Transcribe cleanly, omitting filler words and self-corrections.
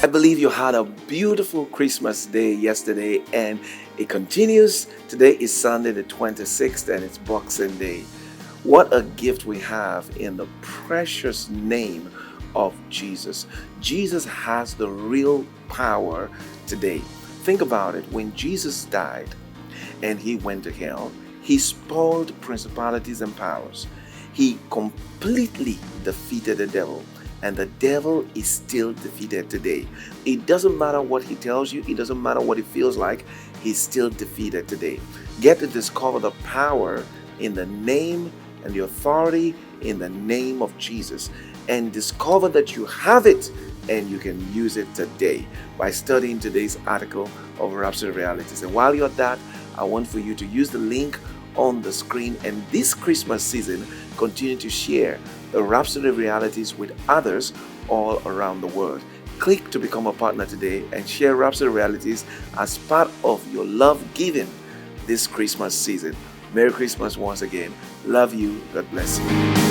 I believe you had a beautiful Christmas day yesterday and it continues. Today is Sunday the 26th and it's Boxing Day. What a gift we have in the precious name of Jesus. Jesus has the real power today. Think about it. When Jesus died and he went to hell, he spoiled principalities and powers. He completely defeated the devil. And the devil is still defeated today. It doesn't matter what he tells you, it doesn't matter what it feels like, he's still defeated today. Get to discover the power in the name and the authority in the name of Jesus. And discover that you have it and you can use it today by studying today's article of Rhapsody Realities. And while you're at that, I want for you to use the link on the screen and this Christmas season continue to share the Rhapsody Realities with others all around the world. Click to become a partner today and share Rhapsody Realities as part of your love giving this Christmas season. Merry Christmas once again. Love you. God bless you.